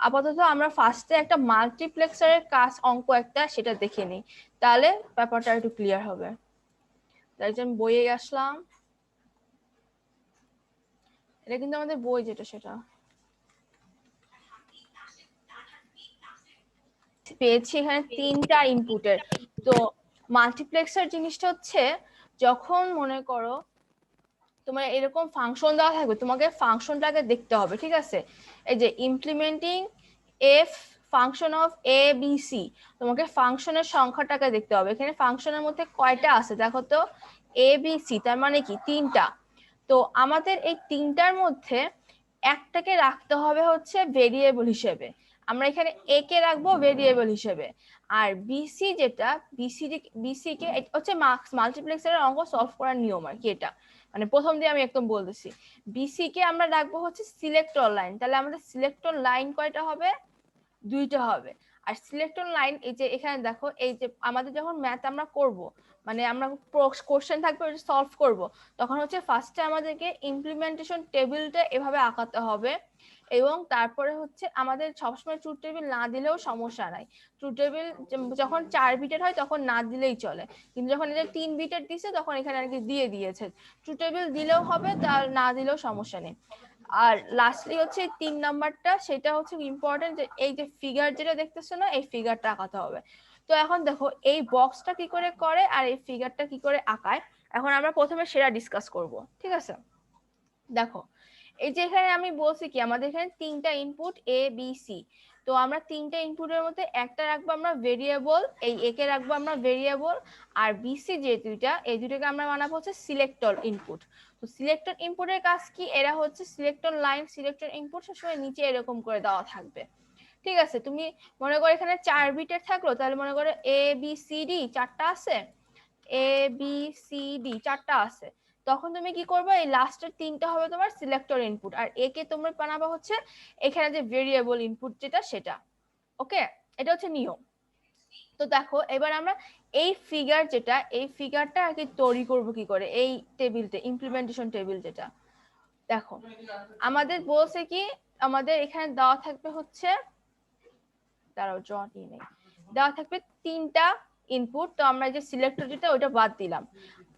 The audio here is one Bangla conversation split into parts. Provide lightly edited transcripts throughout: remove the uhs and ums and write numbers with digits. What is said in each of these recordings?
আপাতত আমরা ফার্স্টে একটা মাল্টিপ্লেক্সারের কাজ অঙ্ক একটা সেটা দেখে নিই, তাহলে ব্যাপারটা একটু ক্লিয়ার হবে। তাই আমি বইয়ে আসলাম, এটা কিন্তু আমাদের বই যেটা সেটা পেয়েছি এখানে 3টা ইনপুটের। তো মাল্টিপ্লেক্সার জিনিসটা হচ্ছে যখন মনে করো তোমার এরকম ফাংশন দেওয়া থাকবে, তোমাকে ফাংশনটাকে দেখতে হবে, ঠিক আছে? এই যে implementing F function of A B C, তোমাকে ফাংশনের সংখ্যাটাকে দেখতে হবে। এখানে ফাংশনের মধ্যে কয়টা আছে দেখো তো, এ বি সি, তার মানে কি 3টা। তো আমাদের এই 3টার মধ্যে একটাকে রাখতে হবে হচ্ছে ভেরিয়েবল হিসেবে, আমরা এখানে এ কে রাখবো ভেরিয়েবল হিসেবে। আর বিসি যেটা বিসি কে হচ্ছে মাল্টিপ্লেক্সারের অঙ্ক সলভ করার নিয়ম আর কি এটা, মানে প্রথম দিয়ে আমি একদম বলতেছি। বিসি কে আমরা রাখবো হচ্ছে সিলেক্টর লাইন, তাহলে আমাদের সিলেক্টর লাইন কয়টা হবে, 2টা হবে। আর সিলেক্টর লাইন এই যে এখানে দেখো, এই যে আমাদের যখন ম্যাথ আমরা করব, মানে আমরা কোশ্চেন থাকবে ওটা সলভ করব, তখন হচ্ছে ফার্স্টে আমাদেরকে ইমপ্লিমেন্টেশন টেবিলটা এভাবে আঁকাতে হবে। এবং তারপরে হচ্ছে আমাদের সবসময় ট্রুথ টেবিল না দিলেও সমস্যা নাই, ট্রুথ টেবিল যখন 4 বিটের হয় তখন না দিলেই চলে, কিন্তু যখন এটা 3 বিটের দিছে তখন এখানে আর কি দিয়ে দিয়েছে, ট্রুথ টেবিল দিলেও হবে তার না দিলেও সমস্যা নেই। আর লাস্টলি হচ্ছে 3 নাম্বারটা, সেটা হচ্ছে ইম্পর্টেন্ট, যে এই যে ফিগার যেটা দেখতেছো না, এই ফিগারটা আঁকাতে হবে। তো এখন দেখো এই বক্সটা কি করে করে আর এই ফিগারটা কি করে আঁকায়, এখন আমরা প্রথমে সেটা ডিসকাস করব, ঠিক আছে? দেখো এই যে এখানে আমি বলছি কি আমাদের এখানে 3টা ইনপুট এ বি সি, তো আমরা 3টা ইনপুটের মধ্যে একটা রাখবো আমরা ভেরিয়েবল, এই এ কে রাখবো আমরা ভেরিয়েবল, আর বিসি যে দুইটা, এই দুটোকে আমরা বানাবো হচ্ছে সিলেক্টর ইনপুট। তো সিলেক্টর ইনপুটের কাজ কি, এরা হচ্ছে সিলেক্টর লাইন সিলেক্টর ইনপুট সবসময় নিচে এরকম করে দেওয়া থাকবে, ঠিক আছে? তুমি মনে করো এখানে 4 বিটের থাকলো, তাহলে মনে করো এ বি সি ডি 4টা আছে, এ বি সি ডি 4টা আছে, তখন তুমি কি করবে, এই লাস্টের 3টা হবে তোমার সিলেক্টর ইনপুট, আর এ কে তোমরা বানাবা হচ্ছে এখানে যে ভেরিয়েবল ইনপুট যেটা সেটা। ওকে, এটা হচ্ছে নিয়ম। তো দেখো এবার আমরা এই ফিগার যেটা, এই ফিগারটা আর কি তৈরি করবো কি করে, এই টেবিলটা ইমপ্লিমেন্টেশন টেবিল যেটা, দেখো আমাদের বলছে কি আমাদের এখানে দেওয়া থাকবে হচ্ছে, দাঁড়াও জটই নেই, দেওয়া থাকবে 3টা ইনপুট, তো আমরা যে সিলেক্টর যেটা ওইটা বাদ দিলাম,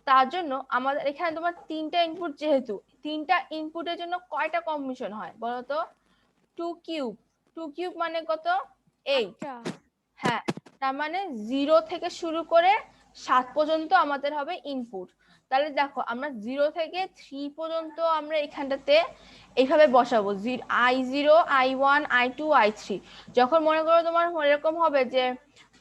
তার জন্য আমাদের এখানে তোমার 3টা ইনপুট, যেহেতু 3টা ইনপুটের জন্য কয়টা কম্বিনেশন হয় বলতো, 2 কিউব, 2 কিউব মানে কত, 8। হ্যাঁ, তার মানে 0 থেকে শুরু করে 7 পর্যন্ত আমাদের হবে ইনপুট। তাহলে দেখো আমরা 0 থেকে 3 পর্যন্ত আমরা এখানটাতে এইভাবে বসাবো, I0 I1 I2 I3। যখন মনে করো তোমার এরকম হবে যে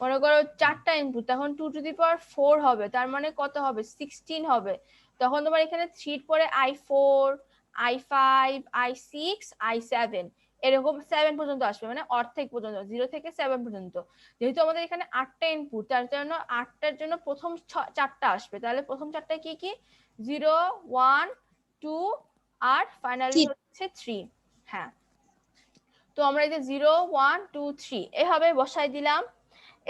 মনে করো 4টা ইনপুট, তখন 2 টু দি পাওয়ার 4 হবে, তার মানে কত হবে, 16 হবে। তখন তোমার এখানে 3 পরে I4 I5 I6 I7, এরকম 7 পর্যন্ত আসবে, মানে অর্ধেক পর্যন্ত, 0 থেকে 7 পর্যন্ত। যেহেতু আমাদের এখানে 8টা ইনপুট, তার জন্য 8টার জন্য প্রথম 4টা আসবে, তাহলে প্রথম 4টা কি কি, 0 1 2 আর ফাইনালি হচ্ছে 3। হ্যাঁ, তো আমরা এই যে 0 1 2 3 এভাবে বসাই দিলাম।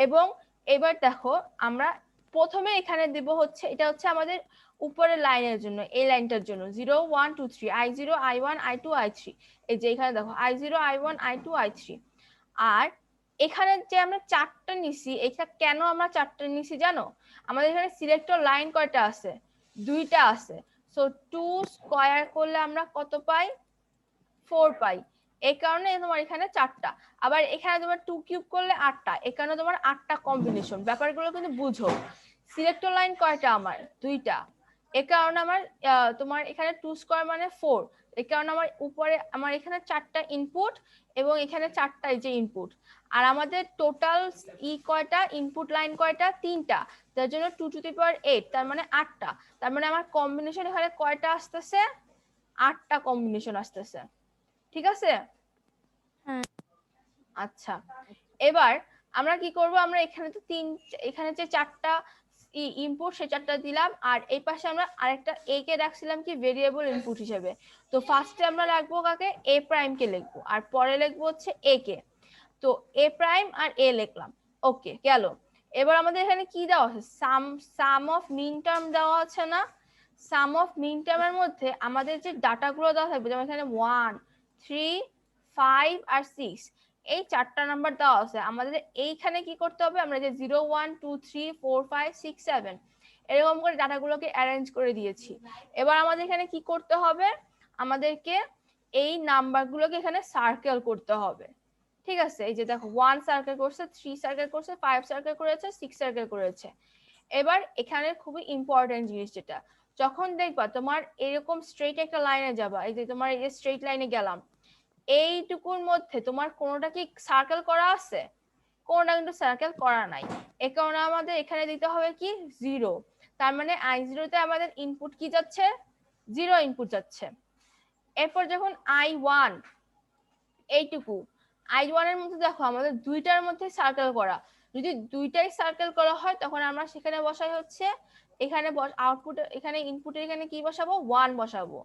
এবং এবার দেখো আমরা প্রথমে এখানে দিব হচ্ছে, এটা হচ্ছে আমাদের উপরের লাইনের জন্য, এই লাইনটার জন্য 0 1 2 3 I0 I1 I2 I3। এই যে এখানে দেখো I0 I1 I2 I3। আর এখানে যে আমরা 4টা নিছি, এটা কেন আমরা 4টা নিছি জানো, আমাদের এখানে সিলেক্টর লাইন কয়টা আছে, 2টা আছে। সো 2 স্কয়ার করলে আমরা কত পাই, 4 পাই, এই কারণে তোমার এখানে 4টা। আবার এখানে তোমার 2 কিউব করলে 8টা, এই কারণে তোমার 8টা কম্বিনেশন। ব্যাপারগুলো কিন্তু বুঝো, সিলেক্টর লাইন কয়টা আমার, 2টা, এই কারণে আমার তোমার এখানে 2 স্কয়ার মানে 4, এই কারণে আমার উপরে আমার এখানে 4টা ইনপুট এবং এখানে 4টা এই যে ইনপুট। আর আমাদের টোটাল কয়টা ইনপুট লাইন কয়টা, 3টা, তার জন্য 2 টু দি পাওয়ার 8, তার মানে 8টা। তার মানে আমার কম্বিনেশন এখানে কয়টা আসতেছে, 8টা কম্বিনেশন আসতেছে, ঠিক আছে? আচ্ছা, এবার আমরা কি করব, আমরা এখানে তো এখানে যে 4টা ইনপুট, সে 4টা দিলাম, আর এই পাশে আমরা আরেকটা এ কে রাখছিলাম কি ভেরিয়েবল ইনপুট হিসেবে। তো ফার্স্টে আমরা রাখবো কাকে, এ প্রাইম কে লিখবো, আর পরে লিখবো হচ্ছে এ কে। তো এ প্রাইম আর এ লিখলাম, ওকে গেল। এবার আমাদের এখানে কি দেওয়া আছে, সাম অফ মিন টার্ম দেওয়া আছে না, সাম অফ মিন টার্মের মধ্যে আমাদের যে ডাটাগুলো দেওয়া থাকবে, যেমন এখানে 1 3 5 আর 6, এই 4টা নাম্বার দেওয়া আছে, আমাদের এইখানে কি করতে হবে, আমরা যে 0 1 2 3 4 5 6 7 এরকম করে ডাটাগুলোকে অ্যারেঞ্জ করে দিয়েছি। এবার আমাদের এখানে কি করতে হবে, আমাদেরকে এই নাম্বারগুলোকে এখানে সার্কেল করতে হবে। ঠিক আছে, এই যে দেখো 1 সার্কেল করছে, 3 সার্কেল করছে, 5 সার্কেল করেছে, 6 সার্কেল করেছে। এবার এখানে খুবই ইম্পর্টেন্ট জিনিস যেটা, যখন দেখবা তোমার এরকম স্ট্রেট একটা লাইনে যাবা, এই যে তোমার এই যে স্ট্রেট লাইনে গেলাম, এইটুকুর মধ্যে তোমার কোনোটা কি সার্কেল করা আছে, কোনোটা কিন্তু সার্কেল করা নাই। এ কারণে আমাদের এখানে দিতে হবে কি 0। তার মানে i0 তে আমাদের ইনপুট কি যাচ্ছে, 0 ইনপুট যাচ্ছে। এরপর যখন i1 এইটুকু, i1 এর মধ্যে দেখো আমাদের দুইটার মধ্যে সার্কেল করা, যদি দুইটাই সার্কেল করা হয় তখন আমরা সেখানে বসাই হচ্ছে এখানে আউটপুট, এখানে ইনপুটের এখানে কি বসাবো 1 বসাবো।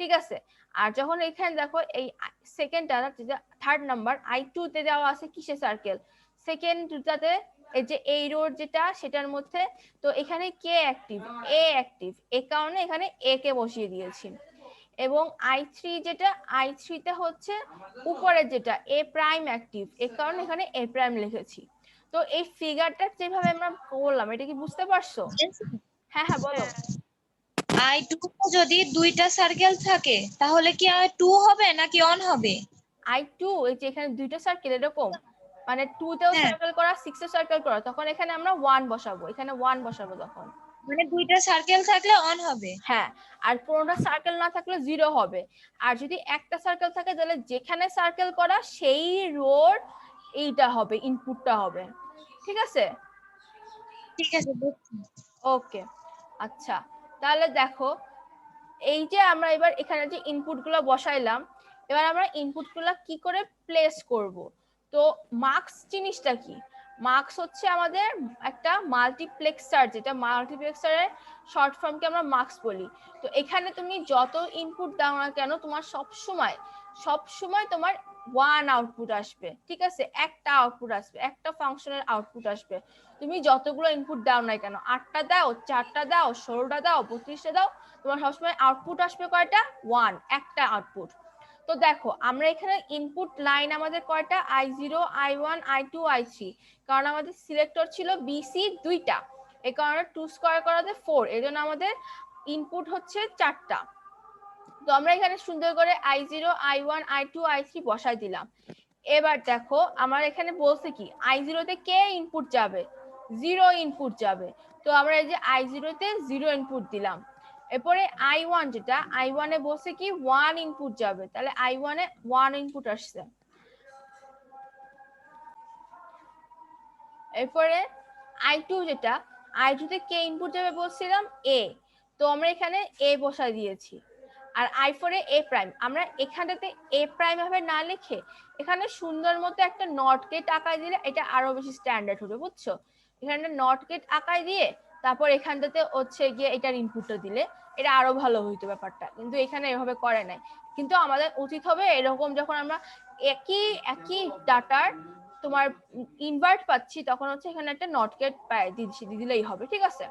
ঠিক আছে, আর যখন এখানে দেখো এই সেকেন্ডটা, থার্ড নাম্বার i2 তে দেওয়া আছে কিসে সার্কেল, সেকেন্ডটাতে এই যে এই রোড যেটা সেটার মধ্যে, তো এখানে কে অ্যাক্টিভ, এ অ্যাক্টিভ, এ কারণে এখানে এ কে বসিয়ে দিয়েছি। এবং i3 যেটা, i3 তে হচ্ছে উপরের যেটা এ প্রাইম অ্যাক্টিভ, এ কারণে এখানে এ প্রাইম লিখেছি। তো এই ফিগারটা যেভাবে আমরা করলাম, এটা কি বুঝতে পারছো? হ্যাঁ হ্যাঁ বলো। i2 যদি দুইটা সার্কেল থাকে তাহলে কি i2 হবে নাকি অন হবে? i2 এই যে এখানে দুইটা সার্কেল এরকম, মানে 2 তেও হ্যাঁ, সার্কেল করা 6 এ সার্কেল করা, তখন এখানে আমরা 1 বসাবো, এখানে 1 বসাবো তখন। মানে দুইটা সার্কেল থাকলে অন হবে। হ্যাঁ, আর কোনোটা সার্কেল না থাকলে 0 হবে। আর যদি একটা সার্কেল থাকে তাহলে যেখানে সার্কেল করা সেই রোর এইটা হবে, ইনপুটটা হবে। ঠিক আছে, ঠিক আছে, বুঝছি। ওকে। আচ্ছা, তাহলে দেখো এই যে আমরা এবার এখানে যে ইনপুট গুলো বসাইলাম, এবার আমরা ইনপুট গুলো কি করে প্লেস করব। তো মার্কস জিনিসটা কি, মার্কস হচ্ছে আমাদের একটা মাল্টিপ্লেক্সার, যেটা মাল্টিপ্লেক্সারের শর্ট ফর্মকে আমরা মার্কস বলি। তো এখানে তুমি যত ইনপুট দাও না কেন, তোমার সব সময় তোমার 1 আউটপুট আসবে। ঠিক আছে, একটা আউটপুট আসবে, একটা ফাংশনের আউটপুট আসবে। তুমি যতগুলো ইনপুট দাও না কেন, 8টা দাও, 4টা দাও, 16টা দাও, 32টা দাও, তোমার সবসময় আউটপুট আসবে কয়টা, 1, একটা আউটপুট। তো দেখো আমরা এখানে ইনপুট লাইন আমাদের কয়টা, i0 i1 i2 i3, কারণ আমাদের সিলেক্টর ছিল bc দুইটা, এই কারণে 2 স্কয়ার করাতে 4, এই জন্য আমাদের ইনপুট হচ্ছে 4টা। তো আমরা এখানে সুন্দর করে i0 i1 i2 i3 বসাই দিলাম। এবার দেখো আমার এখানে বলছে কি i0 তে কে ইনপুট যাবে, 0 ইনপুট যাবে। তো আমরা এই যে i0 তে 0 ইনপুট দিলাম। এরপরে i1 যেটা, i1 এ বলছে কি 1 ইনপুট যাবে, তাহলে i1 এ 1 ইনপুট আসছে। এরপরে i2 যেটা, i2 তে কে ইনপুট যাবে বলছিলাম a, তো আমরা এখানে a বসাই দিয়েছি। আর i4 এ a প্রাইম, আমরা এখানটাতে a প্রাইম ভাবে না লিখে এখানে সুন্দর মতো একটা নট গেট আঁকায় দিলে এটা আরো বেশি স্ট্যান্ডার্ড হবে, বুঝছো? এখানে নট গেট আঁকায় দিয়ে তারপর এখানটাতে হচ্ছে গিয়ে এটার ইনপুটটা দিলে এটা আরো ভালো হইতো ব্যাপারটা, কিন্তু এখানে এভাবে করে নাই। কিন্তু আমাদের উচিত হবে এরকম, যখন আমরা একই একই ডাটার তোমার ইনভার্ট পাচ্ছি, তখন হচ্ছে এখানে একটা নট গেট দিলেই হবে। ঠিক আছে,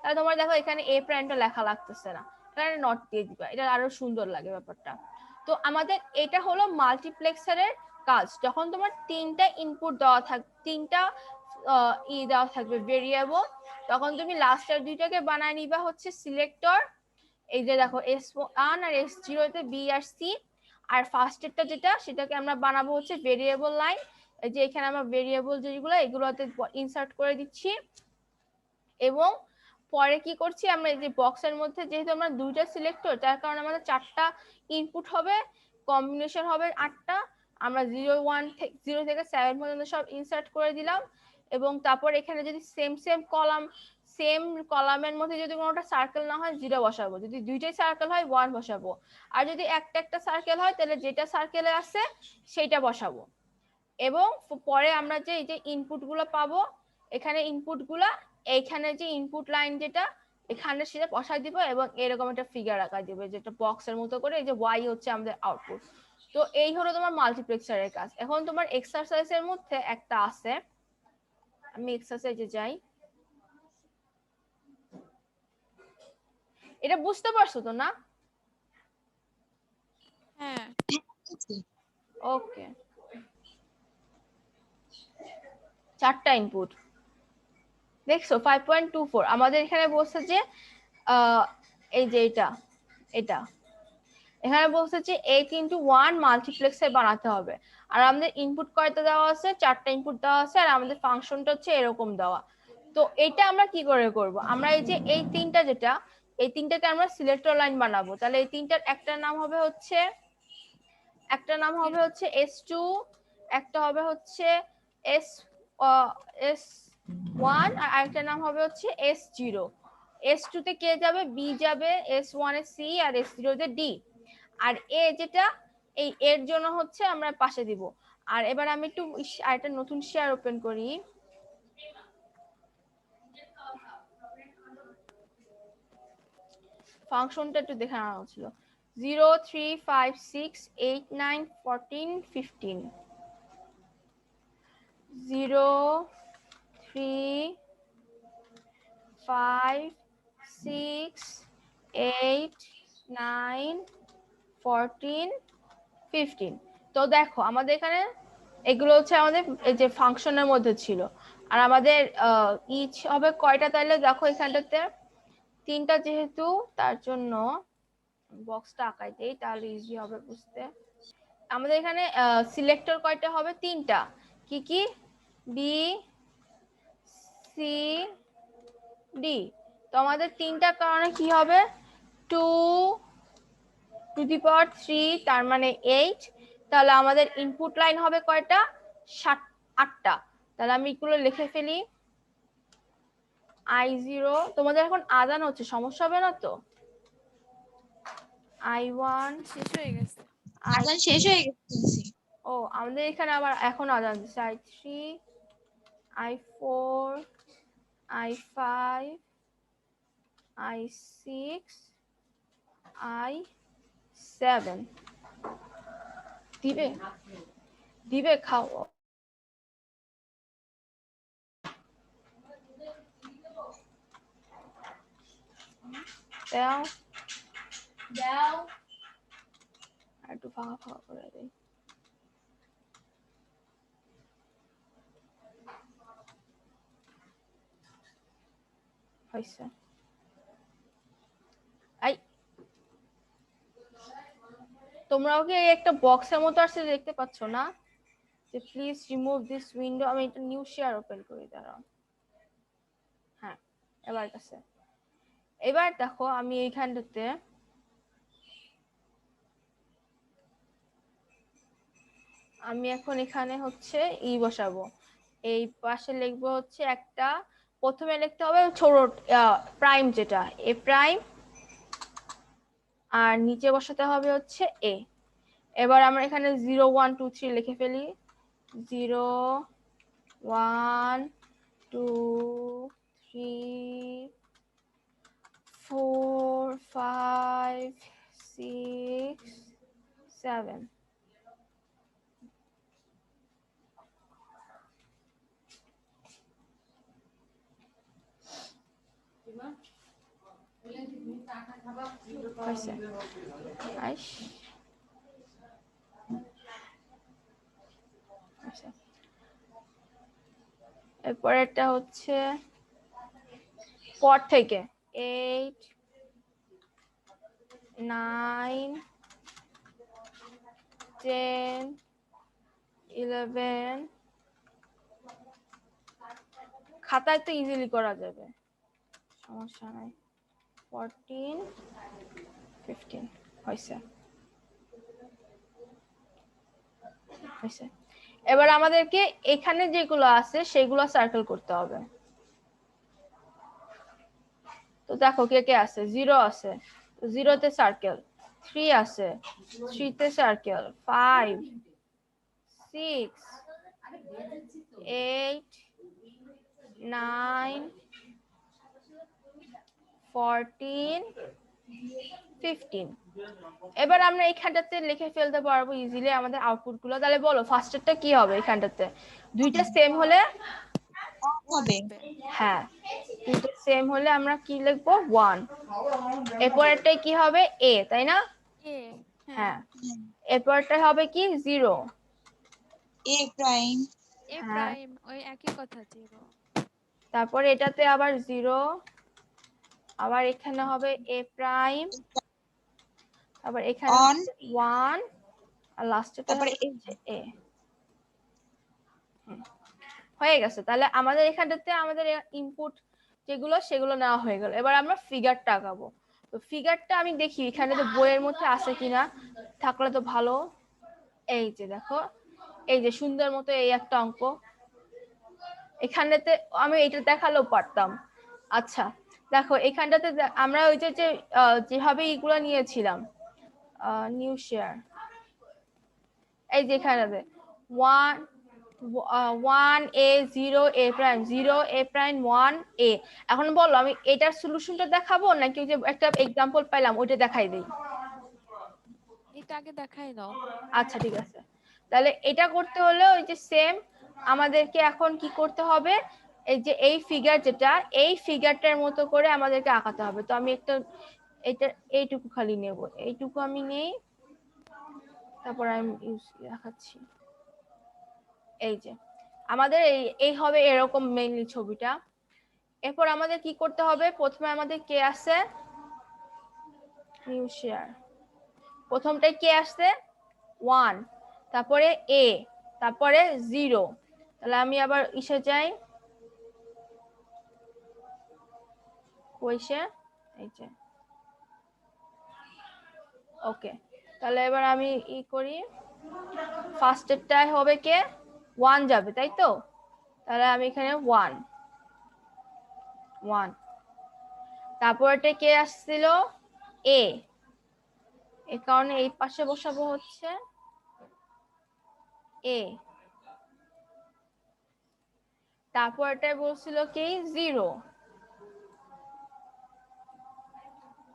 তাহলে তোমার দেখো এখানে এ প্রাইমটা লেখা লাগতেছে না, এখানে নট দিয়ে দিবা, এটা আরো সুন্দর লাগে ব্যাপারটা। তো আমাদের এটা হলো মাল্টিপ্লেক্সারের কাজ। যখন তোমার তিনটা ইনপুট দেওয়া থাকবে, তিনটা দেওয়া থাকবে ভেরিয়েবল, তখন তুমি লাস্টের দুইটাকে বানায় নিবা হচ্ছে সিলেক্টর। এই যে দেখো S1 আর S0 তে বি আর সি, আর ফার্স্টেরটা যেটা সেটাকে আমরা বানাবো হচ্ছে ভেরিয়েবল লাইন। এই যে এখানে আমরা ভেরিয়েবল যেগুলো এগুলোতে ইনসার্ট করে দিচ্ছি। এবং পরে কি করছি আমরা, এই যে বক্সের মধ্যে যেহেতু আমরা দুইটা সিলেক্টর, তার কারণে আমাদের 4টা ইনপুট হবে, কম্বিনেশন হবে 8টা। আমরা 0 থেকে 7 পর্যন্ত সব ইনসার্ট করে দিলাম। এবং তারপর এখানে যদি সেম কলামের মধ্যে যদি কোনোটা সার্কেল না হয় 0 বসাবো, যদি দুইটাই সার্কেল হয় 1 বসাবো, আর যদি একটা একটা সার্কেল হয় তাহলে যেটা সার্কেলে আছে সেইটা বসাবো। এবং পরে আমরা যে এই যে ইনপুট গুলো পাবো, এখানে ইনপুট গুলা, এইখানে যে ইনপুট লাইন যেটা এখানে সেটা বসাই দিব, এবং এরকম একটা ফিগার আঁকা দিবে যেটা বক্সের মতো করে, এই যে ওয়াই হচ্ছে আমাদের আউটপুট। তো এই হলো তোমার মাল্টিপ্লেক্সারের কাজ। এখন তোমার এক্সারসাইজের মধ্যে একটা আছে, আমি এক্সারসাইজে যাই। এটা বুঝতে পারছো তো না? হ্যাঁ। ওকে, 4টা ইনপুট, দেখছো 5.24। আমাদের এখানে বলছে যে এই যে এটা এখানে বলছে যে 8x1 মাল্টিপ্লেক্সার বানাতে হবে। আর আমাদের ইনপুট কয়টা দেওয়া আছে, 4টা ইনপুট দেওয়া আছে, আর আমাদের ফাংশনটা হচ্ছে এরকম দেওয়া। তো এটা আমরা কি করে করব, আমরা এই যে এই তিনটাকে আমরা সিলেক্টর লাইন বানাবো। তাহলে এই তিনটার একটা নাম হবে হচ্ছে S2, একটা হবে হচ্ছে S S1, আর আরেকটা নাম হবে হচ্ছে S0। S2 তে কে যাবে, B যাবে, S1 এ C, আর S0 তে D। আর এ যেটা, এই এর জন্য হচ্ছে আমরা পাশে দিব। আর এবার আমি একটু আরেকটা নতুন শেয়ার ওপেন করি। ফাংশনটা একটু দেখে নেওয়া ছিল 0 3 5 6 8 9 14 15 0 3 5 6 8 9 14 15। তো দেখো আমাদের এখানে এগুলো হচ্ছে আমাদের এই যে ফাংশনের মধ্যে ছিল। আর আমাদের ইচ হবে কয়টা, তাইলে দেখো এখানটাতে 3টা, যেহেতু তার জন্য বক্সটা আঁকাই দেই তাহলে ইজি হবে বুঝতে। আমাদের এখানে সিলেক্টর কয়টা হবে, 3টা। কি কি, বি সি ডি। তো আমাদের 3টা কারণে কি হবে, 2^3, তার মানে 8। তাহলে আমাদের ইনপুট লাইন হবে কয়টা, 8টা। তাহলে আমি এগুলো লিখে ফেলি। I0, তোমাদের এখন আজান হচ্ছে, সমস্যা হবে না তো? I1 শেষ হয়ে গেছে, আজান শেষ হয়ে গেছে। ও আমাদের এখানে আবার এখন আজান দিচ্ছে। I3, I4, I5, I6, I7। দিবে দিবে খাও। দাও দাও, আর একটু ফাঁকা ফাঁকা করে দেই। হয়েছে। আই তোমরাও কি একটা বক্সের মতো আসছে দেখতে পাচ্ছ না, যে প্লিজ রিমুভ দিস উইন্ডো। আমি একটা নিউ শেয়ার ওপেন করি, দাঁড়াও। হ্যাঁ, এবার দেখো আমি এইখানটাতে আমি এখন এখানে হচ্ছে বসাবো। এই পাশে লিখবো হচ্ছে একটা, প্রথমে লিখতে হবে ছোট প্রাইম, যেটা এ প্রাইম, আর নিচে বসাতে হবে হচ্ছে এ। এবার আমরা এখানে 0 1 2 3 লিখে ফেলি। 0 1 2 3 4 5 6 7। এরপরেরটা হচ্ছে পর থেকে 8 9 10 11। খাতায় তো ইজিলি করা যাবে, সমস্যা নাই। 14 15 হয়েছে। এবার আমাদেরকে এখানে যেগুলো আছে সেগুলো সার্কেল করতে হবে। তো দেখো কে কে আছে, 0 আছে, 0 তে সার্কেল, 3 আছে, 3 তে সার্কেল, 5 6 8 9 14 15। এবার আমরা এইখানটাতে লিখে ফেলতে পারবো ইজিলি আমাদের আউটপুট গুলো। তাহলে বলো ফার্স্টেরটা কি হবে, এখানটাতে দুইটা সেম হলে হবে। হ্যাঁ, দুইটা সেম হলে আমরা কি লিখবো, 1। এরপরেরটাই কি হবে, এ, তাই না? এ, হ্যাঁ, এরপরটা হবে কি, 0 এ প্রাইম, এ হ্যাঁ প্রাইম ওই একই কথা 0। তারপরে এটাতে আবার 0, আবার এখানে হবে এ প্রাইম, আবার এখানে অন 1, আর লাস্টেটা তারপরে হচ্ছে এ। হয়ে গেছে। তাহলে আমাদের এখানটাতে আমাদের ইনপুট যেগুলো সেগুলো নেওয়া হয়ে গেল। এবার আমরা ফিগারটা আঁকাবো। তো ফিগারটা আমি দেখি এখানে তো বইয়ের মধ্যে আছে কিনা, থাকলে তো ভালো। এই যে দেখো, এই যে সুন্দর মতো এই একটা অঙ্ক, এখানটাতে আমি এটা দেখালেও পারতাম। আচ্ছা দেখো এখানটাতে আমরা ওই যে যেভাবে এইগুলো নিয়েছিলাম নিউ শেয়ার, এই যে এখানটাতে 1 1 a 0 a' 0 a'1 a। এখন বলো আমি এটার সলিউশনটা দেখাবো নাকি ওই যে একটা এক্সাম্পল পাইলাম ওইটা দেখাই দিই? এটা আগে দেখাই দাও। আচ্ছা ঠিক আছে। তাহলে এটা করতে হলে ওই যে সেম আমাদেরকে এখন কি করতে হবে, এই যে এই ফিগার যেটা, এই ফিগারটার মতো করে আমাদেরকে আঁকাতে হবে। তো আমি একটা এটা এইটুকু খালি নেব, এইটুকু আমি নেই, তারপর আমি দেখাচ্ছি। এই যে আমাদের এই হবে এরকম মেইনলি ছবিটা। এরপর আমাদের কি করতে হবে, প্রথমে আমাদের কে আছে নিউ শেয়ার, প্রথমটাই কে আসছে 1, তারপরে এ, তারপরে 0। তাহলে আমি আবার ইসে যাই, কইসে, এই যে ওকে। তাহলে এবার আমি করি, ফার্স্টেরটাই হবে কে 1 যাবে, তাই তো? তাহলে আমি এখানে 1 1, তারপরটা কে আসছিল এ, এই কারণে এই পাশে বসাবো হচ্ছে এ, তারপরটা বলছিল কি 0,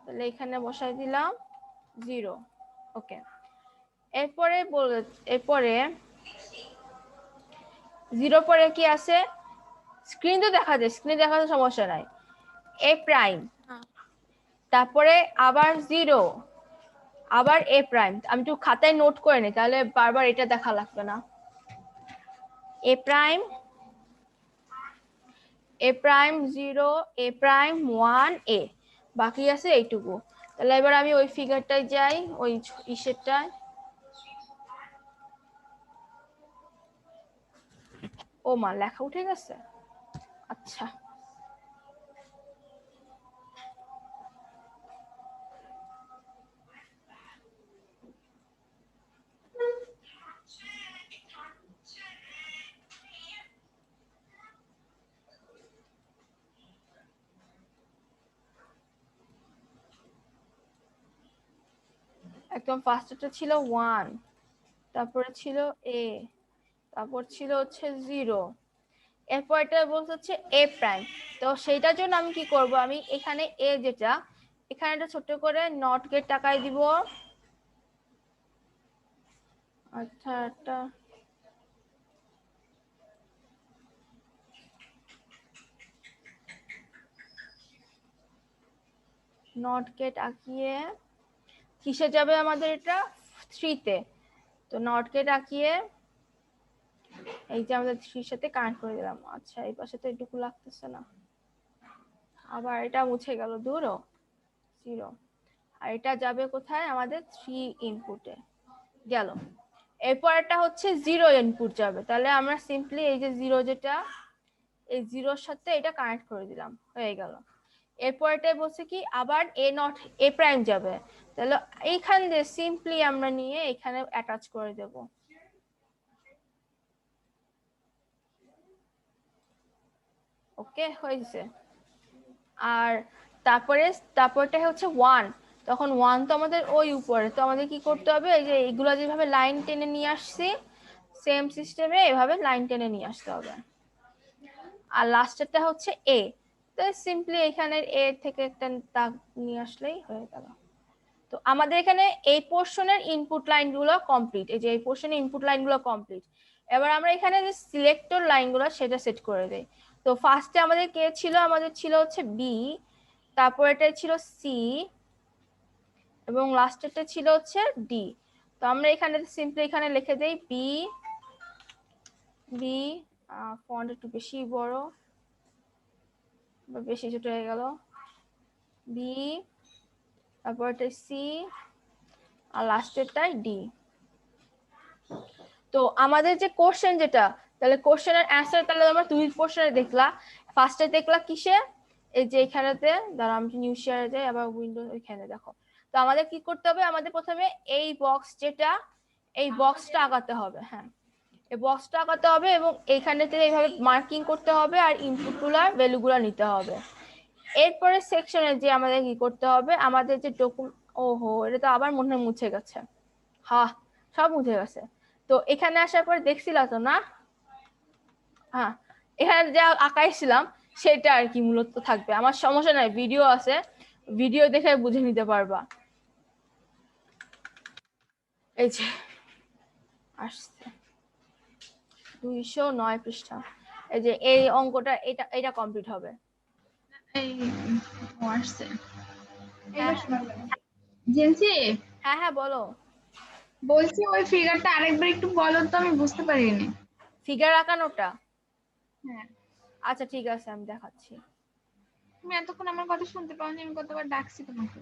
তাহলে এখানে বসাই দিলাম 0। ওকে। এরপরে এরপরে 0 পরে কি আছে, স্ক্রিন তো দেখা যায়, স্ক্রিন দেখাতে সমস্যা নাই, এ প্রাইম, তারপরে আবার 0, আবার এ প্রাইম। আমি একটু খাতায় নোট করে নিই, তাহলে বারবার এটা দেখা লাগবে না। এ প্রাইম, এ প্রাইম 0, এ প্রাইম 1 এ, বাকি আছে এইটুকু। তাহলে এবার আমি ওই ফিগারটায় যাই, ওই ইসেরটায়। ও মা, লেখা উঠে গেছে। আচ্ছা একদম ফার্স্টটা ছিল 1, তারপরে ছিল এ, তারপর ছিল হচ্ছে 0, এরপর এটা বলতে হচ্ছে এ প্রাইম। তো সেইটার জন্য আমি কি করব, আমি এখানে এ যেটা, এখানে একটা ছোট করে নট গেট টাকায় দিব। আচ্ছা একটা নট গেট আঁকিয়ে, কিসে যাবে আমাদের এটা 3 তে। তো নট গেট আঁকিয়ে এই যে আমাদের 3 সাথে কানেক্ট করে দিলাম। আচ্ছা এই পাশে তো এটুকু লাগতেছে না, আবার এটা মুছে গেল, দূরও 0, আর এটা যাবে কোথায় আমাদের 3 ইনপুটে গেল। এরপর এটা হচ্ছে 0 ইনপুট যাবে, তাহলে আমরা সিম্পলি এই যে 0 যেটা, এই 0-র সাথে এটা কানেক্ট করে দিলাম, হয়ে গেল। এরপর এটা বলছে কি আবার এ নট এ প্রাইম যাবে, তাহলে এইখান দিয়ে সিম্পলি আমরা নিয়ে এখানে অ্যাটাচ করে দেব। ওকে হয়েছে। আর তারপরটা হচ্ছে 1, তখন 1 তো আমাদের ওই উপরে, তো আমাদের কি করতে হবে, এই যে এইগুলো যেভাবে লাইন টেনে নিয়ে আসছি সেম সিস্টেমে এভাবে লাইন টেনে নিয়ে আসতে হবে। আর লাস্টেরটা হচ্ছে এ, তো সিম্পলি এখানে এ থেকে একটা দাগ নিয়ে আসলেই হয়ে গেল। তো আমাদের এখানে এই পোর্শনের ইনপুট লাইনগুলো কমপ্লিট, এই যে এই পোর্শনের ইনপুট লাইনগুলো কমপ্লিট। এবার আমরা এখানে যে সিলেক্টর লাইনগুলো সেটা সেট করে দেই। তো ফার্স্টে আমাদের কে ছিল, আমাদের ছিল হচ্ছে বি, তারপর এটা ছিল সি, এবং লাস্টেরটা ছিল হচ্ছে ডি। তো আমরা এখানে সিম্পলি এখানে লিখে দেই বি বি, ফন্ট একটু বেশি বড় বা বেশি ছোট হয়ে গেল, বি, তারপর এটা সি, আর লাস্টেরটাই ডি। তো আমাদের যে কোশ্চেন যেটা, তাহলে কোশ্চেনের অ্যান্সার তাহলে আমরা দুই পোর্শনে দেখলা। ফার্স্টে দেখলা কিসে, এই যে এখানেতে, দাঁড়া আমি নিউ শেয়ারে যাই, আবার উইন্ডো এখানে দেখো। তো আমাদের কি করতে হবে, আমাদের প্রথমে এই বক্স যেটা, এই বক্সটা আঁকাতে হবে। হ্যাঁ, এই বক্সটা আঁকাতে হবে এবং এইখানে থেকে এইভাবে মার্কিং করতে হবে আর ইনপুটগুলার ভ্যালুগুলো নিতে হবে। এরপরে সেকশনে যে আমাদের কি করতে হবে, আমাদের যে ওহো এটা তো আবার মনে হয় মুছে গেছে, হ্যাঁ সব মুছে গেছে। তো এখানে আসার পরে দেখছিলা তো না, হ্যাঁ এখানে যা আঁকাইছিলাম সেটা আর কি মূলত থাকবে। আমার সমস্যা নাই, ভিডিও আছে, ভিডিও দেখে বুঝে নিতে পারবা। এই যে আসছে 209 পৃষ্ঠা, এই যে এই অঙ্কটা, এটা কমপ্লিট হবে। এই আসছে এইবার শোনা যাবে। জেনসি, হ্যাঁ হ্যাঁ বলো। বলছি ওই ফিগারটা আরেকবার একটু বলো তো, আমি বুঝতে পারিনি। ফিগার আঁকানোটা? হ্যাঁ, আচ্ছা ঠিক আছে, আমি দেখাচ্ছি। তুমি এতক্ষণ আমার কথা শুনতে পাওনি, আমি কতবার ডাকছি তোমাকে।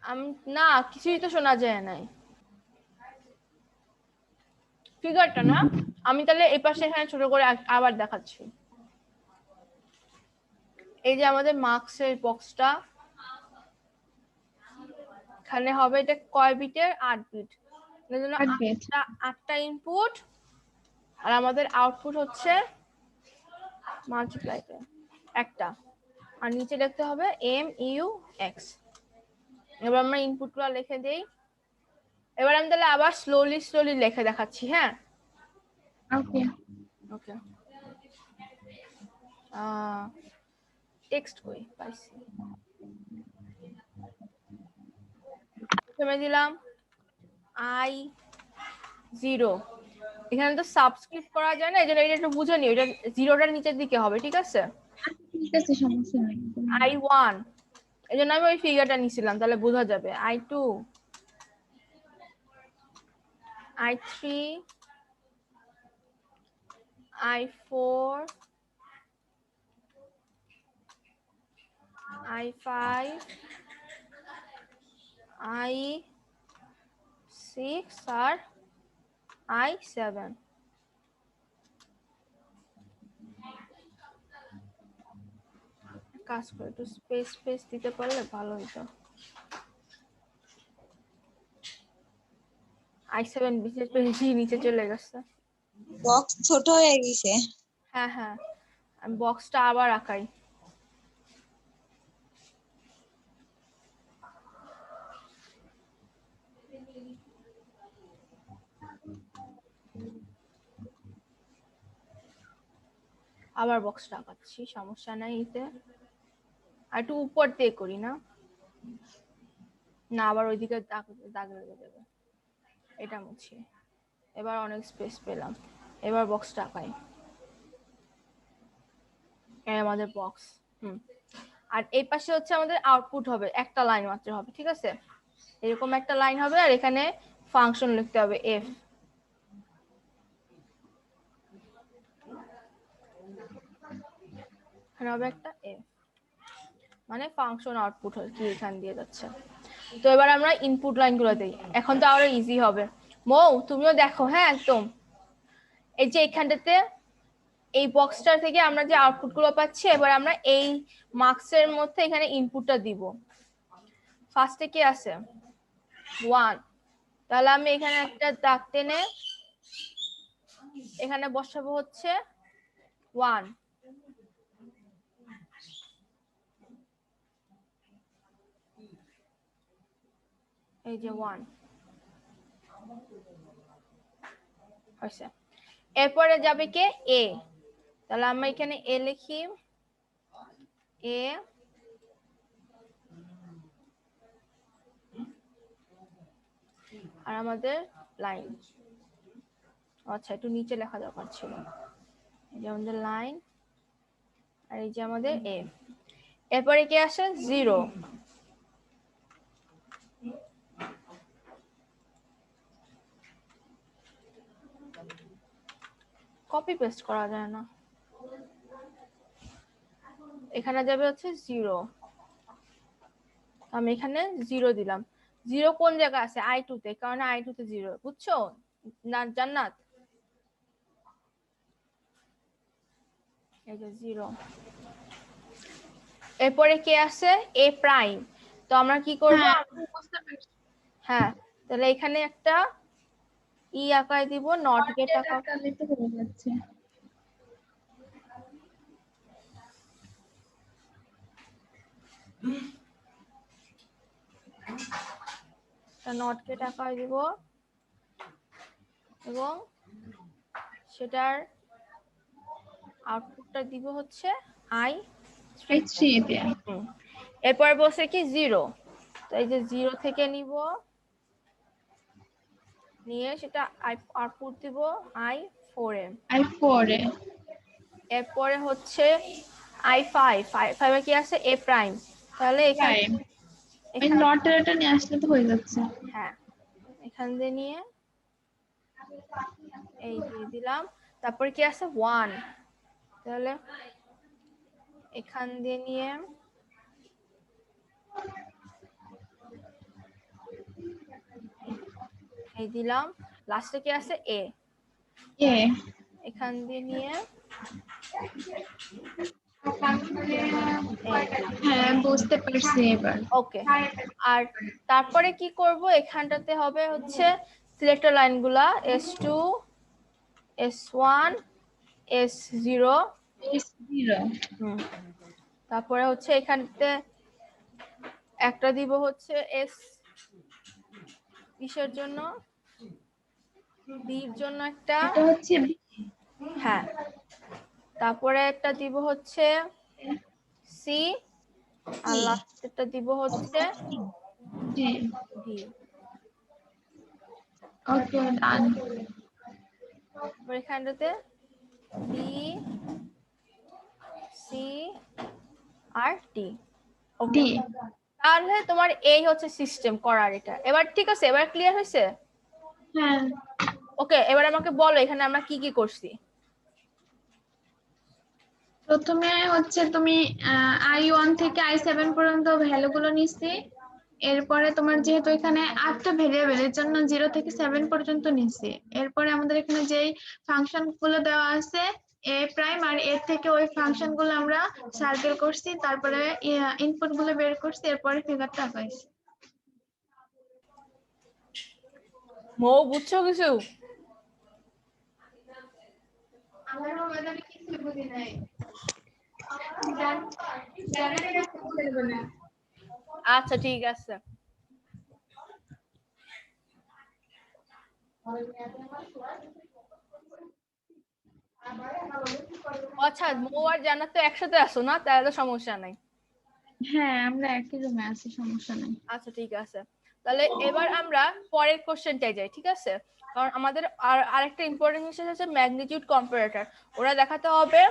আমি না, কিছুই তো শোনা যায় নাই। ফিগারটা না, আমি তাহলে এই পাশে এখানে ছোট করে আবার দেখাচ্ছি। এই যে আমাদের মার্কসের বক্সটা, এখানে হবে এটা কয় বিটের, 8 বিট। এর জন্য 8টা ইনপুট, আর আমাদের আউটপুট হচ্ছে মাল্টিপ্লাই একটা, আর নিচে লিখতে হবে MUX। এবার আমরা ইনপুটগুলো লিখে দেই। এবার আমি তাহলে আবার স্লোলি লিখে দেখাচ্ছি। হ্যাঁ ওকে ওকে, টেক্সট কই পাইছি, প্রথমে দিলাম I0। এখানে তো সাবস্ক্রিপ্ট করা যায় না, এই জন্য এটা একটু বুঝে নিও, এটা জিরোটার নিচের দিকে হবে, ঠিক আছে। ঠিক আছে, সমস্যা নেই। I1, এই জন্য আমি ওই ফিগারটা নিছিলাম, তাহলে বোঝা যাবে। I2, I3, I4, I5, I6 আর I7। কাজ করে একটু স্পেস দিতে পারলে ভালো হতো। I7 বেশি নিচে চলে গেছে। বক্স ছোট হয়ে গেছে। হ্যাঁ হ্যাঁ, আমি বক্সটা আবার আঁকাই। আবার বক্সটা আঁকাচ্ছি, সমস্যা নাই এতে। আর একটু উপর দিয়ে করি না, না আবার ওইদিকে দাগ লেগে যাবে। এটা মুছি, এবার অনেক স্পেস পেলাম। এবার বক্সটা আঁকাই, এই আমাদের বক্স। আর এই পাশে হচ্ছে আমাদের আউটপুট হবে, একটা লাইন মাত্র হবে, ঠিক আছে। এরকম একটা লাইন হবে, আর এখানে ফাংশন লিখতে হবে f। এখানে হবে একটা f, মানে ফাংশন আউটপুট কি এখান দিয়ে যাচ্ছে। তো এবার আমরা ইনপুট লাইনগুলো দেই, এখন তো আরো ইজি হবে। মৌ তুমিও দেখো, হ্যাঁ একদম। এই যে এখানটাতে এই বক্সটার থেকে আমরা যে আউটপুট গুলো পাচ্ছি, এবার আমরা এই মার্কসের মধ্যে এখানে ইনপুটটা দিব। ফার্স্টে কি আছে 1, তাহলে আমি এখানে একটা দাগ টেনে এখানে বসাবো হচ্ছে 1। এই যে 1 হয়েছে। এরপরে যাবে কে এ, তাহলে আমরা এখানে এ লিখি, এ আর আমাদের লাইন। আচ্ছা একটু নিচে লেখা দরকার ছিল, এই যে আমাদের লাইন, আর এই যে আমাদের এ। এরপরে কি আসে 0, কপি পেস্ট করা যায় না, এখানে যাবে হচ্ছে 0, আমি এখানে 0 দিলাম। 0 কোন জায়গায় আছে? I2 তে, কারণ I2 তে 0, বুঝছো না জান্নাত? এই যে 0। এরপরে কে আছে? A prime. তো আমরা কি করব? হ্যাঁ বুঝতে পারছি। হ্যাঁ, তাহলে এখানে একটা আঁকায় দিব, নট গেট আঁকা। তাহলে তো হয়ে যাচ্ছে। নট গেট আঁকায় দিব এবং সেটার আউটপুটটা দিব হচ্ছে I3 তে। এরপর বসে কি 0, তো এই যে 0 থেকে নিব, নিয়ে সেটা আউটপুট দিব I4 এ। I4 এ। এরপরে হচ্ছে I5, 5 এ কি আছে? A prime. তাহলে এখানে প্রাইম এই নটের এটা নিয়ে আসলে তো হয়ে যাচ্ছে। হ্যাঁ, এখান দিয়ে নিয়ে এই দিয়ে দিলাম। তারপরে কি আছে? 1, তাহলে এখান দিয়ে নিয়ে এই দিলাম, লাস্টে কি আছে? A, এ এখান দিয়ে নিয়ে হ্যাঁ বুঝতে পারছি এবার। ওকে। আর তারপরে কি করব? এখানটাতে হবে হচ্ছে selector লাইনগুলা S2, S1, S0। S0 তারপরে হচ্ছে এখানতে একটা দিব হচ্ছে S কিসের জন্য? বির জন্য একটা। এটা হচ্ছে হ্যাঁ, তারপরে একটা দিব হচ্ছে C, আর লাস্টেরটা দিব হচ্ছে জি। V। ওকে ডান। তারপর এখানটাতে B, C আর D। ওকে, ডি। তাহলে তোমার এই হচ্ছে সিস্টেম করার এটা। এবার ঠিক আছে, এবার ক্লিয়ার হয়েছে? হ্যাঁ ওকে, এবার আমাকে বলো এখানে আমরা কি কি করছি। প্রথমে হচ্ছে তুমি I1 থেকে I7 পর্যন্ত ভ্যালুগুলো নিচ্ছি। এরপরে তোমার যেহেতু এখানে 8টা ভেরিয়েবল, এর জন্য 0 থেকে 7 পর্যন্ত নিচ্ছি। এরপরে আমাদের এখানে যেই ফাংশন গুলো দেওয়া আছে A প্রাইম, আর এর থেকে ওই ফাংশন গুলো আমরা সার্কেল করছি, তারপরে ইনপুট গুলো বের করছি, এরপরে ফিগারটা আঁকাইছি। মৌ বুঝছো কিছু? আমার বাজারে কিছু বুঝি নাই। আচ্ছা ঠিক আছে। আচ্ছা, মৌ আর জান্নাত তো একসাথে আছো না? তাহলে তো সমস্যা নাই। হ্যাঁ আমরা একই রুমে আছি, সমস্যা নাই। আচ্ছা ঠিক আছে, তাহলে এবার আমরা পরের কোশ্চেনটাই যাই, ঠিক আছে? কারণ আমাদের আরেকটা ইম্পর্টেন্ট জিনিস হচ্ছে ম্যাগনিটিউড কম্পারেটর, ওরা দেখাতে হবে।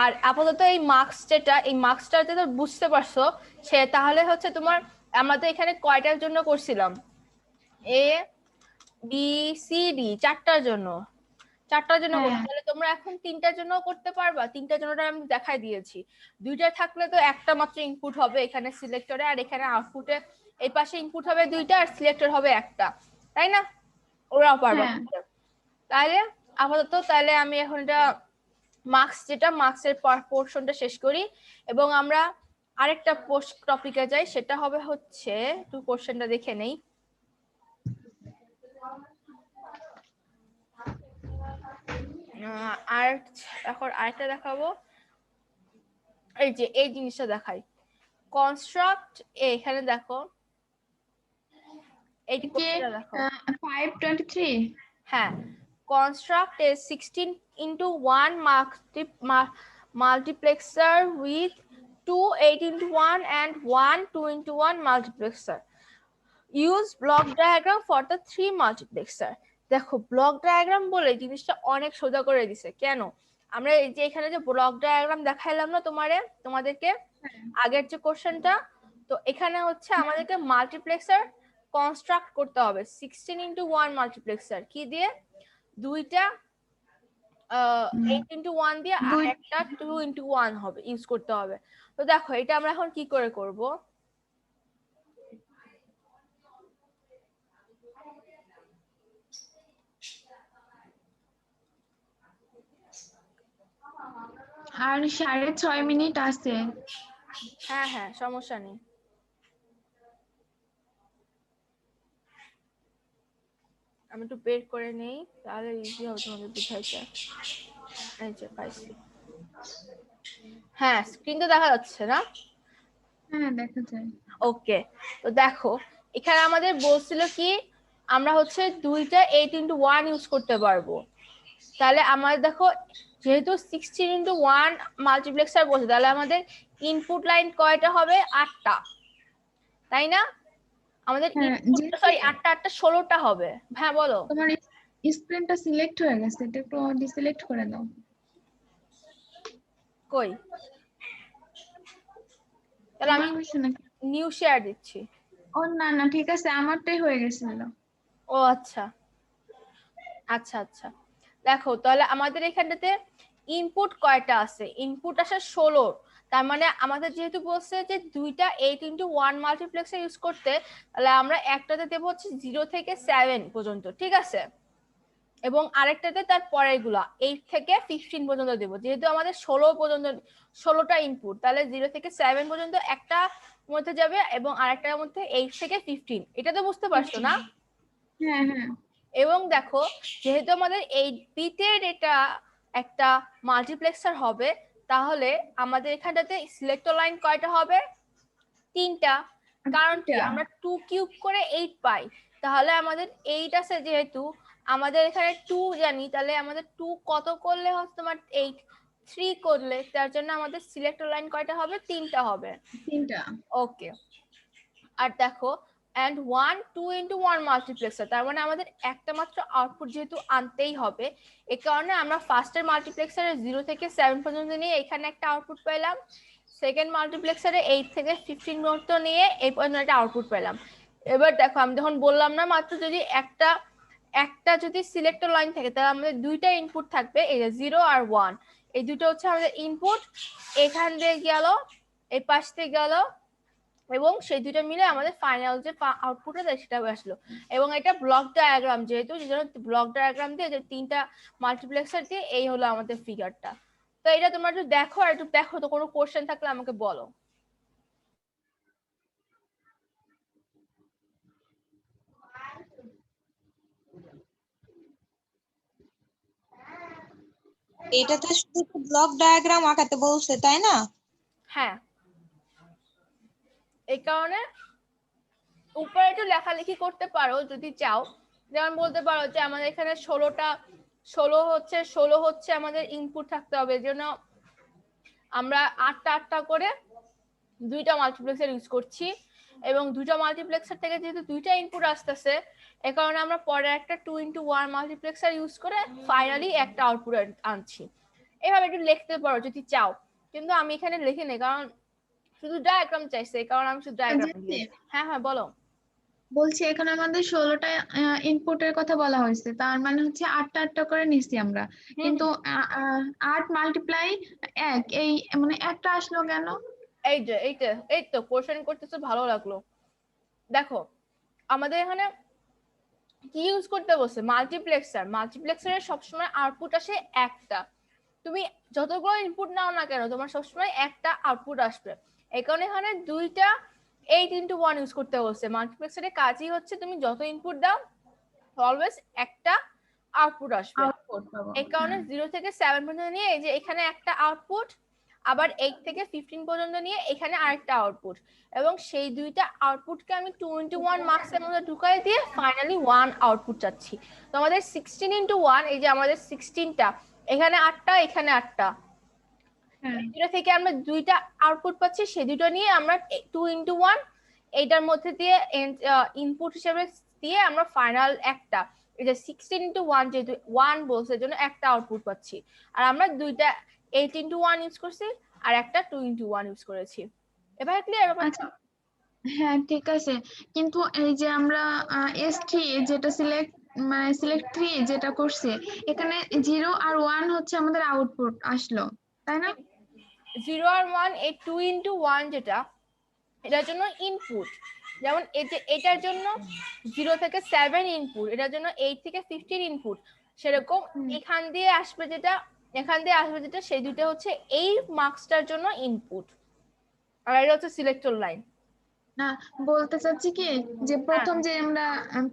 আর আপাতত এই মার্কসটা, এই মার্কসটাতে তো বুঝতে পারছো সে, তাহলে হচ্ছে তোমার আমাদের এখানে কয়টার জন্য করছিলাম? A, B, C, D, 4টার জন্য। 4টার জন্য করতে, তাহলে তোমরা এখন 3টার জন্য করতে পারবা? 3টার জন্যটা আমি দেখাই দিয়েছি। 2টা থাকলে তো একটা মাত্র ইনপুট হবে এখানে সিলেক্টরে, আর এখানে আউটপুটে এই পাশে ইনপুট হবে 2টা আর সিলেক্টর হবে একটা, তাই না? ওরাও পারবা। তাহলে আপাতত তাহলে আমি এখন এটা মার্কস, যেটা মার্কসের পোর্শনটা শেষ করি এবং আমরা আরেকটা পোস্ট টপিকে যাই, সেটা হবে হচ্ছে, একটু কোশ্চেনটা দেখে নেই। আর এখন আরেকটা দেখাবো, এই যে এই জিনিসটা দেখাই, কনস্ট্রাক্ট। এখানে দেখো, এই কোশ্চেনটা দেখো। 523 হ্যাঁ, construct A 16:1 multiplexer with 2 8:1 and 1 2:1 multiplexer. Use block diagram for the 3 multiplexer. দেখো, ব্লক ডায়াগ্রাম বলে জিনিসটা অনেক সোজা করে দিছে। কেন? আমরা এই যে এখানে যে ব্লক ডায়াগ্রাম দেখাইলাম না তোমাদেরকে আগের যে কোশ্চেনটা, তো এখানে হচ্ছে আমাদেরকে মাল্টিপ্লেক্সার কনস্ট্রাক্ট করতে হবে। 16:1 মাল্টিপ্লেক্সার কি দিয়ে? দুইটা 8x1 দিয়ে দুই- একটা 2x1 হবে, ইউজ করতে হবে। তো দেখো এটা আমরা এখন কি করে করব? আর 6:30 আছে। হ্যাঁ হ্যাঁ, সমস্যা নেই। আমি একটু বের করে নেই, তাহলে ইজি হবে তোমাদের বুঝাইতে। এই যে পাইছি। হ্যাঁ, স্ক্রিন তো দেখা যাচ্ছে না? হ্যাঁ দেখা যায়। ওকে, তো দেখো এখানে আমাদের বলছিল কি আমরা হচ্ছে দুইটা 8x1 ইউজ করতে পারবো। তাহলে আমাদের দেখো যেহেতু 16x1 মাল্টিপ্লেক্সার বলছে, তাহলে আমাদের ইনপুট লাইন কয়টা হবে? 8টা, তাই না? আমাদের হ্যাঁ, ইনপুট যেহেতু সরি 8টা 8টা 16টা হবে। হ্যাঁ বলো। তোমার স্ক্রিনটা সিলেক্ট হয়ে গেছে, এটা একটু ডিসিলেক্ট করে দাও। কই? তাহলে আমি তোমার হয়েছে নাকি? নিউ শেয়ার দিচ্ছি। ও না না, ঠিক আছে, আমারটাই হয়ে গেছিল। ও আচ্ছা আচ্ছা আচ্ছা, দেখো তাহলে আমাদের এখানটাতে ইনপুট কয়টা আছে? ইনপুট আসে 16। তার মানে আমাদের যেহেতু বলছে যে দুইটা 8x1 মাল্টিপ্লেক্সার ইউজ করতে, তাহলে আমরা একটাতে দেবো হচ্ছে 0 থেকে 7 পর্যন্ত, ঠিক আছে? এবং আরেকটাতে তার পরের গুলা 8 থেকে 15 পর্যন্ত দেবো। যেহেতু আমাদের 16 পর্যন্ত 16টা ইনপুট, তাহলে 0 থেকে 7 পর্যন্ত একটা মধ্যে যাবে এবং আরেকটার মধ্যে 8 থেকে 15। এটা তো বুঝতে পারছো না? হ্যাঁ হ্যাঁ। এবং দেখো যেহেতু আমাদের 8 বিটের এটা একটা মাল্টিপ্লেক্সার হবে, তাহলে আমাদের এখানটাতে সিলেক্টর লাইন কয়টা হবে? 3টা। কারণ কি আমরা 2 কিউব করে 8 পাই, তাহলে আমাদের 8 আছে যেহেতু আমাদের এখানে 2 জানি, তাহলে আমাদের 2 কত করলে হচ্ছে তোমার 8 3 করলে, তার জন্য আমাদের সিলেক্টর লাইন কয়টা হবে? 3টা হবে। 3টা। ওকে, আর দেখো and 1 2x1 মাল্টিপ্লেক্সার, তার মানে আমাদের একটা মাত্র আউটপুট যেহেতু আনতেই হবে, এই কারণে আমরা ফার্স্টের মাল্টিপ্লেক্সারে 0 থেকে 7 পর্যন্ত নিয়ে এখানে একটা আউটপুট পেলাম, সেকেন্ড মাল্টিপ্লেক্সারে 8 থেকে 15 পর্যন্ত নিয়ে এই পর্যন্ত একটা আউটপুট পেলাম। এবার দেখো আমি যখন বললাম না মাত্র যদি একটা একটা যদি সিলেক্টর লাইন থাকে, তাহলে আমাদের দুইটা ইনপুট থাকবে, এই যে 0 আর 1, এই দুটো হচ্ছে আমাদের ইনপুট। এখান দিয়ে গেল, এই পাশ থেকে গেল, এবং সেই দুটো মিলে আমাদের ফাইনাল যে আউটপুটটা দেয় সেটা আসলো। এবং এটা ব্লক ডায়াগ্রাম, যেহেতু ব্লক ডায়াগ্রাম দিয়ে যে 3টা মাল্টিপ্লেক্সার দিয়ে এই হলো আমাদের ফিগারটা। তো এটা তোমরা একটু দেখো, আর একটু দেখো তো কোনো কোশ্চেন থাকলে আমাকে বলো। এটাতে শুধু ব্লক ডায়াগ্রাম আঁকাতে বলছে, তাই না? হ্যাঁ, এই কারণে উপরে একটু লেখালেখি করতে পারো যদি চাও। যেমন বলতে পারো যে আমাদের এখানে 16 হচ্ছে আমাদের ইনপুট থাকতে হবে, এই জন্য আমরা 8টা করে দুইটা মাল্টিপ্লেক্সার ইউজ করছি, এবং দুইটা মাল্টিপ্লেক্সার থেকে যেহেতু দুইটা ইনপুট আসতেছে, এই কারণে আমরা পরে একটা 2x1 মাল্টিপ্লেক্সার ইউজ করে ফাইনালি একটা আউটপুট আনছি। এভাবে একটু লিখতে পারো যদি চাও, কিন্তু আমি এখানে লিখি নেই কারণ শুধু ডায়াগ্রাম চাইছে, এই কারণে আমি শুধু ডায়াগ্রাম দিয়েছি। হ্যাঁ হ্যাঁ বলো। বলছি এখানে আমাদের 16টা ইনপুটের কথা বলা হয়েছে, তার মানে হচ্ছে 8টা করে নিচ্ছি আমরা, কিন্তু 8 মাল্টিপ্লাই 1, এই মানে একটা আসলো কেন? এই তো কোশ্চেন করতেছে, ভালো লাগলো। দেখো আমাদের এখানে কি ইউজ করতে বলছে? মাল্টিপ্লেক্সারের সবসময় আউটপুট আসে একটা। তুমি যতগুলো ইনপুট নাও না কেন, তোমার সবসময় একটা আউটপুট আসবে। এই কারণে এখানে দুইটা 8x1 ইউজ করতে বলছে। মাল্টিপ্লেক্সারের কাজই হচ্ছে তুমি যত ইনপুট দাও অলওয়েজ একটা আউটপুট আসবে। এই কারণে 0 থেকে 7 পর্যন্ত নিয়ে এই যে এখানে একটা আউটপুট, আবার 8 থেকে 15 পর্যন্ত নিয়ে এখানে আরেকটা আউটপুট, এবং সেই দুইটা আউটপুটকে আমি 2x1 মার্কসের মধ্যে ঢুকাই দিয়ে ফাইনালি 1 আউটপুট চাচ্ছি। তো আমাদের 16x1, এই যে আমাদের 16টা, এখানে 8টা, এখানে 8টা, এটা থেকে আমরা দুইটা আউটপুট পাচ্ছি, সেই দুটো নিয়ে আমরা 2x1 এইটার মধ্যে দিয়ে ইনপুট হিসেবে দিয়ে আমরা ফাইনাল একটা, এই যে 16x1 যেহেতু 1 বলছে এর জন্য একটা আউটপুট পাচ্ছি। আর আমরা দুইটা 8x1 ইউজ করছি আর একটা 2x1 ইউজ করেছি। এবার ক্লিয়ার ব্যাপারটা? হ্যাঁ ঠিক আছে, কিন্তু এই যে আমরা S3 যেটা মানে সিলেক্ট 3 যেটা করছে এখানে 0 আর 1 হচ্ছে আমাদের আউটপুট আসলো, তাই না? 0 আর 1 এই 2 ইন্টু 1 যেটা এটার জন্য ইনপুট, যেমন এটার জন্য 0 থেকে 7 ইনপুট, এটার জন্য 8 থেকে 15 ইনপুট, সেরকম এখান দিয়ে আসবে যেটা সেই দুটো হচ্ছে এই মার্কসটার জন্য ইনপুট, আর এটা হচ্ছে সিলেক্টর লাইন। না, বলতে চাচ্ছি কি যে প্রথম যে আমরা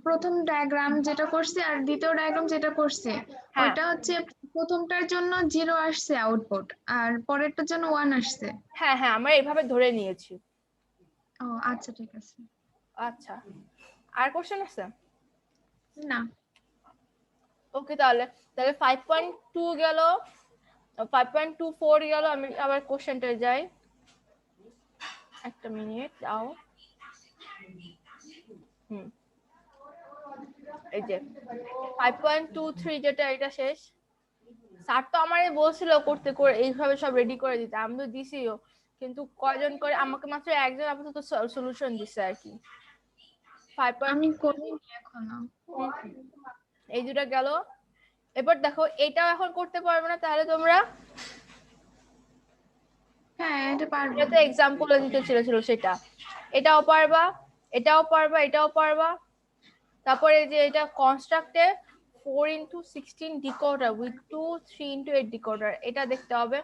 প্রথম ডায়াগ্রাম যেটা করছি আর দ্বিতীয় ডায়াগ্রাম যেটা করছি হ্যাঁ ওইটা হচ্ছে প্রথমটার জন্য 0 আসছে আউটপুট আর পরেরটার জন্য 1 আসছে। হ্যাঁ হ্যাঁ আমরা এইভাবে ধরে নিয়েছি। ও আচ্ছা, ঠিক আছে। আচ্ছা, আর কোশ্চেন আছে? না, ওকে, তাহলে 5.2 গেল, 5.24 গেল। আমি আবার কোশ্চেনটা যাই, একটা মিনিট দাও। এই যে 5.23 যেটা, এটা শেষ। স্যার তো আমারে বলছিল করতে করে এইভাবে সব রেডি করে দিতে, আমি তো দিছিও, কিন্তু কয়জন করে, আমাকে মাত্র একজন আপাতত সলিউশন দিছে আর কি। 5. আমি করিনি এখনো। এই দুটা গেল। এবার দেখো এটাও এখন করতে পারবে না, তাহলে তোমরা হ্যাঁ, এটা পারবো। এটা তো এক্সাম্পল দিতে ছিল সেটা, এটাও পারবা, এটাও পারবা, এটাও পারবা। তারপরে যে এটা কনস্ট্রাক্টে 4 into 16 decoder with 2 3 into 8 decoder, এটা দেখতে হবে।